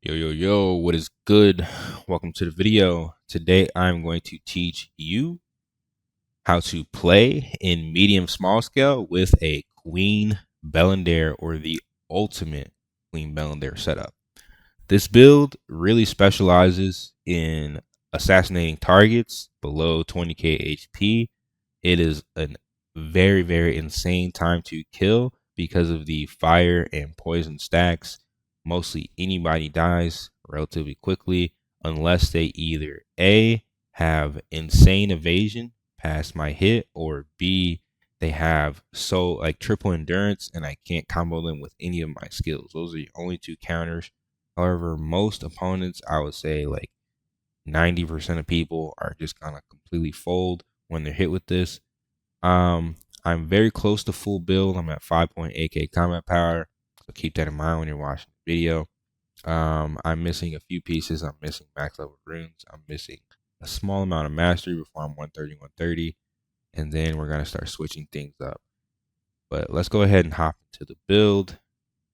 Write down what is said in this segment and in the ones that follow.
Yo, what is good? Welcome to the video. Today I'm going to teach you how to play in medium small scale with a Queen Bellendir, or the ultimate Queen Bellendir setup. This build really specializes in assassinating targets below 20k HP. It is a very insane time to kill because of the fire and poison stacks. Mostly anybody dies relatively quickly unless they either A, have insane evasion past my hit, or B, they have triple endurance and I can't combo them with any of my skills. Those are the only two counters. However, most opponents, I would say like 90% of people, are just gonna completely fold when they're hit with this. I'm very close to full build. I'm at 5.8k combat power, so keep that in mind when you're watching the video. I'm missing a few pieces. I'm missing max level runes. I'm missing a small amount of mastery before I'm 130, and then we're gonna start switching things up. But let's go ahead and hop into the build.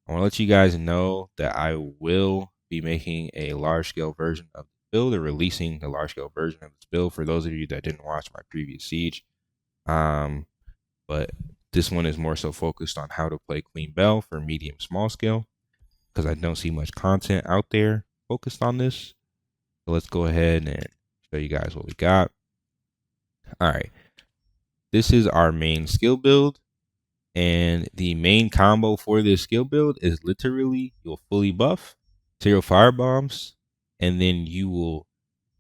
I want to let you guys know that I will be making a large scale version of the build, or releasing the large scale version of this build for those of you that didn't watch my previous siege. But this one is more so focused on how to play Queen Bell for medium small scale, because I don't see much content out there focused on this. So let's go ahead and show you guys what we got. All right, this is our main skill build. And the main combo for this skill build is literally you'll fully buff, 0 fire bombs, and then you will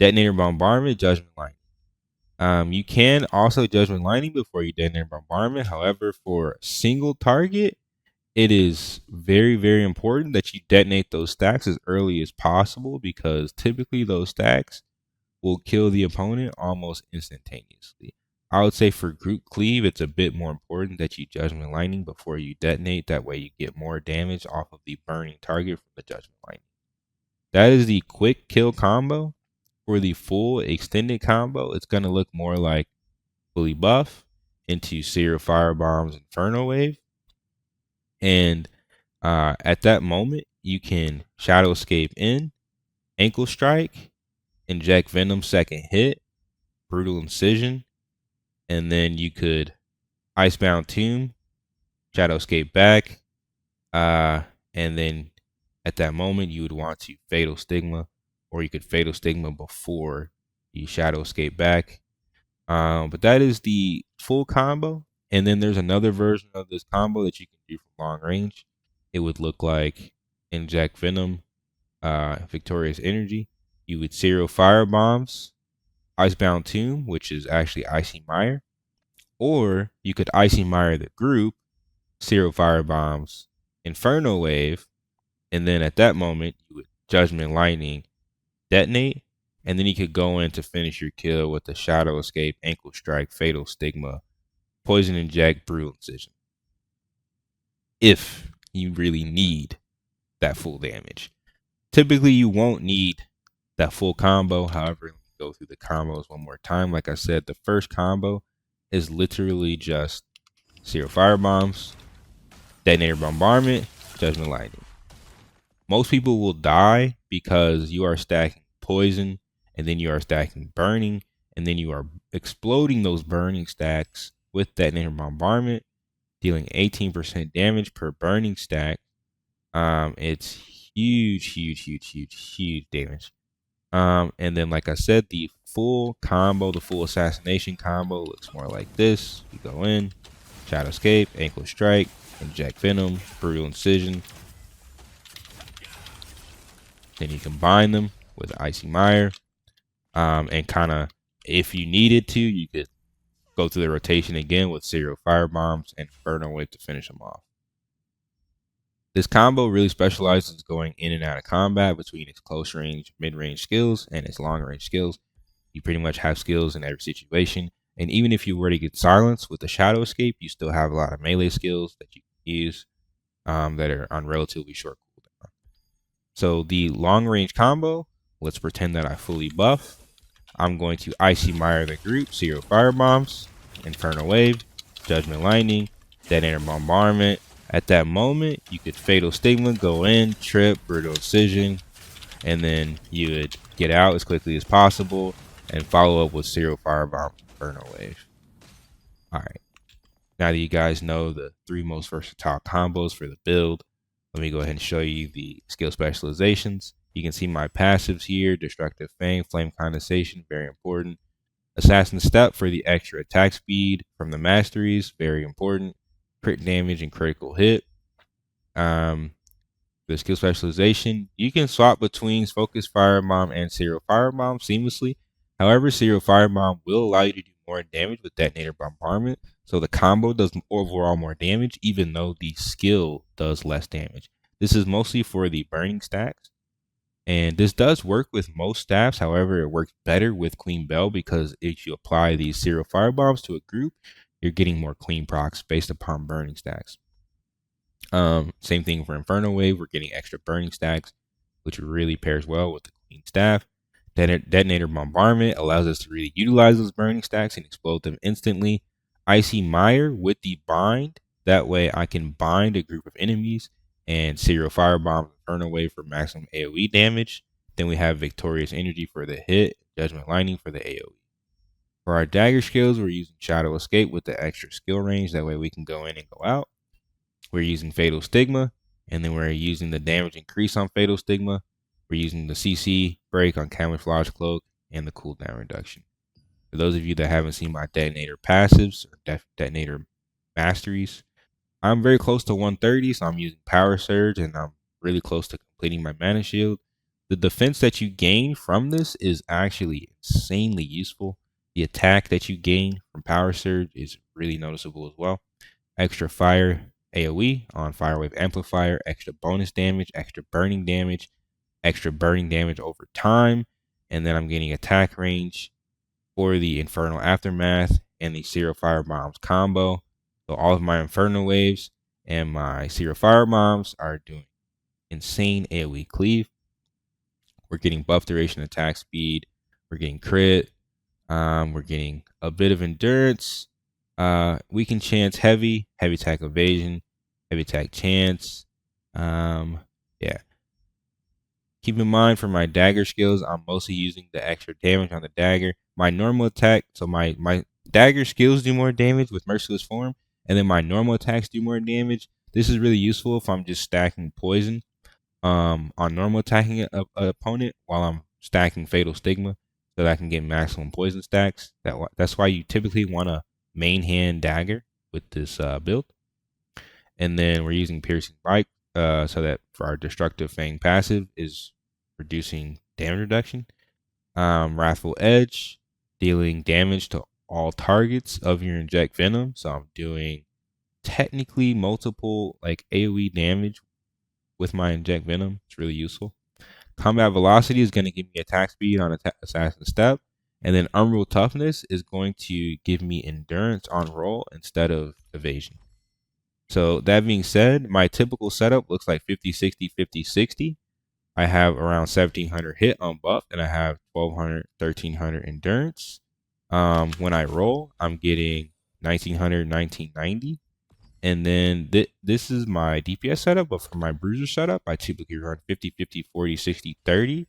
detonator bombardment, judgment lightning. You can also judgment lightning before you detonate bombardment. However, for a single target, it is very important that you detonate those stacks as early as possible, because typically those stacks will kill the opponent almost instantaneously. I would say for group cleave, it's a bit more important that you judgment lightning before you detonate. That way you get more damage off of the burning target from the judgment lightning. That is the quick kill combo. For the full extended combo, it's going to look more like fully buff into 0 fire bombs, inferno wave. And at that moment, you can shadow escape in, ankle strike, inject venom second hit, brutal incision, and then you could Icebound Tomb, Shadow Escape back, and then at that moment you would want to Fatal Stigma, or you could Fatal Stigma before you Shadow Escape back. But that is the full combo, and then there's another version of this combo that you can do from long range. It would look like Inject Venom, Victorious Energy. You would 0 Fire Bombs, Icebound Tomb, which is actually Icy Mire. Or you could Icy Mire the group, 0 fire bombs, Inferno Wave, and then at that moment you would Judgment Lightning, detonate, and then you could go in to finish your kill with the Shadow Escape, Ankle Strike, Fatal Stigma, Poison Inject, Brutal Incision. If you really need that full damage. Typically you won't need that full combo. However, let me go through the combos one more time. Like I said, the first combo is literally just 0 fire bombs, detonator bombardment, judgment lightning. Most people will die because you are stacking poison, and then you are stacking burning, and then you are exploding those burning stacks with detonator bombardment, dealing 18% damage per burning stack. It's huge damage. And then, like I said, the full combo, the full assassination combo looks more like this. You go in, Shadow Escape, Ankle Strike, Inject Venom, Brutal Incision. Then you combine them with Icy Mire. And kind of, if you needed to, you could go through the rotation again with 0 fire bombs and Inferno Wave to finish them off. This combo really specializes going in and out of combat between its close range, mid range skills and its long range skills. You pretty much have skills in every situation. And even if you were to get silenced with the Shadow Escape, you still have a lot of melee skills that you can use that are on relatively short cooldown. So the long range combo, let's pretend that I fully buff. I'm going to Icy Mire the group, 0 fire bombs, Inferno Wave, Judgment Lightning, Detonator Bombardment. At that moment, you could Fatal Stigma, go in, trip, Brutal Incision, and then you would get out as quickly as possible and follow up with serial firebomb inferno wave. All right. Now that you guys know the 3 most versatile combos for the build, let me go ahead and show you the skill specializations. You can see my passives here: Destructive Fang, Flame Condensation, very important. Assassin Step for the extra attack speed from the masteries, very important. Crit damage and critical hit. The skill specialization, you can swap between Focus Firebomb and Serial Firebomb seamlessly. However, Serial Firebomb will allow you to do more damage with Detonator Bombardment, so the combo does overall more damage, even though the skill does less damage. This is mostly for the burning stacks, and this does work with most staffs. However, it works better with Clean Bell because if you apply these Serial Firebombs to a group, you're getting more clean procs based upon burning stacks. Same thing for Inferno Wave. We're getting extra burning stacks, which really pairs well with the Clean Staff. Detonator Bombardment allows us to really utilize those burning stacks and explode them instantly. Icy Mire with the bind. That way I can bind a group of enemies, and Serial Firebomb Inferno Wave for maximum AoE damage. Then we have Victorious Energy for the hit, Judgment Lightning for the AoE. For our dagger skills, we're using Shadow Escape with the extra skill range. That way we can go in and go out. We're using Fatal Stigma, and then we're using the damage increase on Fatal Stigma. We're using the CC break on Camouflage Cloak and the cooldown reduction. For those of you that haven't seen my Detonator passives or Detonator masteries, I'm very close to 130, so I'm using Power Surge, and I'm really close to completing my Mana Shield. The defense that you gain from this is actually insanely useful. The attack that you gain from Power Surge is really noticeable as well. Extra fire AoE on Firewave Amplifier, extra bonus damage, extra burning damage over time, and then I'm getting attack range for the Infernal Aftermath and the Serial Firebombs combo. So all of my Inferno Waves and my Serial Firebombs are doing insane AoE cleave. We're getting buff duration attack speed. We're getting crit. We're getting a bit of endurance. We can chance heavy attack evasion, heavy attack chance. Yeah. Keep in mind for my dagger skills, I'm mostly using the extra damage on the dagger. My normal attack, so my dagger skills do more damage with Merciless Form, and then my normal attacks do more damage. This is really useful if I'm just stacking poison on normal attacking a opponent while I'm stacking Fatal Stigma, so that I can get maximum poison stacks. That's why you typically want a main hand dagger with this build. And then we're using Piercing Bite, so that for our Destructive Fang passive is reducing damage reduction. Wrathful Edge, dealing damage to all targets of your Inject Venom. So I'm doing technically multiple like AoE damage with my Inject Venom. It's really useful. Combat Velocity is going to give me attack speed on Assassin Step. And then Unreal Toughness is going to give me endurance on roll instead of evasion. So that being said, my typical setup looks like 50-60, 50-60. I have around 1700 hit on buff, and I have 1200, 1300 endurance. When I roll, I'm getting 1900, 1990. And then this is my DPS setup, but for my bruiser setup, I typically run 50-50, 40-60, 30.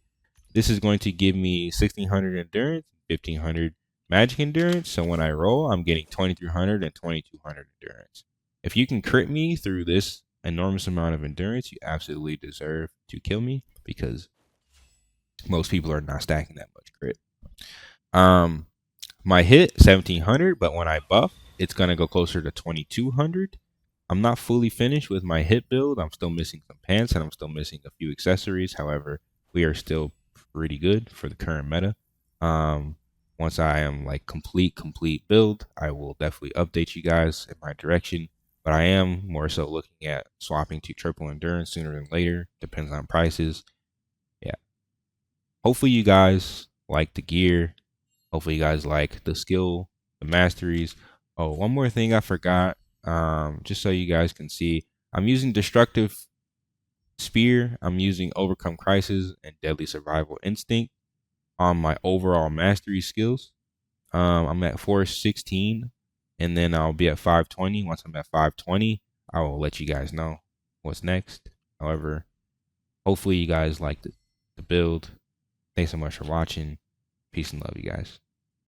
This is going to give me 1600 endurance, 1500 magic endurance. So when I roll, I'm getting 2300 and 2200 endurance. If you can crit me through this enormous amount of endurance, you absolutely deserve to kill me, because most people are not stacking that much crit. My hit 1700, but when I buff, it's gonna go closer to 2200. I'm not fully finished with my hit build. I'm still missing some pants and I'm still missing a few accessories. However, we are still pretty good for the current meta. Once I am like complete build, I will definitely update you guys in my direction. But I am more so looking at swapping to triple endurance sooner than later. Depends on prices. Yeah. Hopefully you guys like the gear. Hopefully you guys like the skill, the masteries. Oh, one more thing I forgot. Just so you guys can see, I'm using Destructive Spear. I'm using Overcome Crisis and Deadly Survival Instinct on my overall mastery skills. I'm at 416, and then I'll be at 520. Once I'm at 520, I will let you guys know what's next. However, hopefully you guys liked it. the build. Thanks so much for watching. Peace and love, you guys.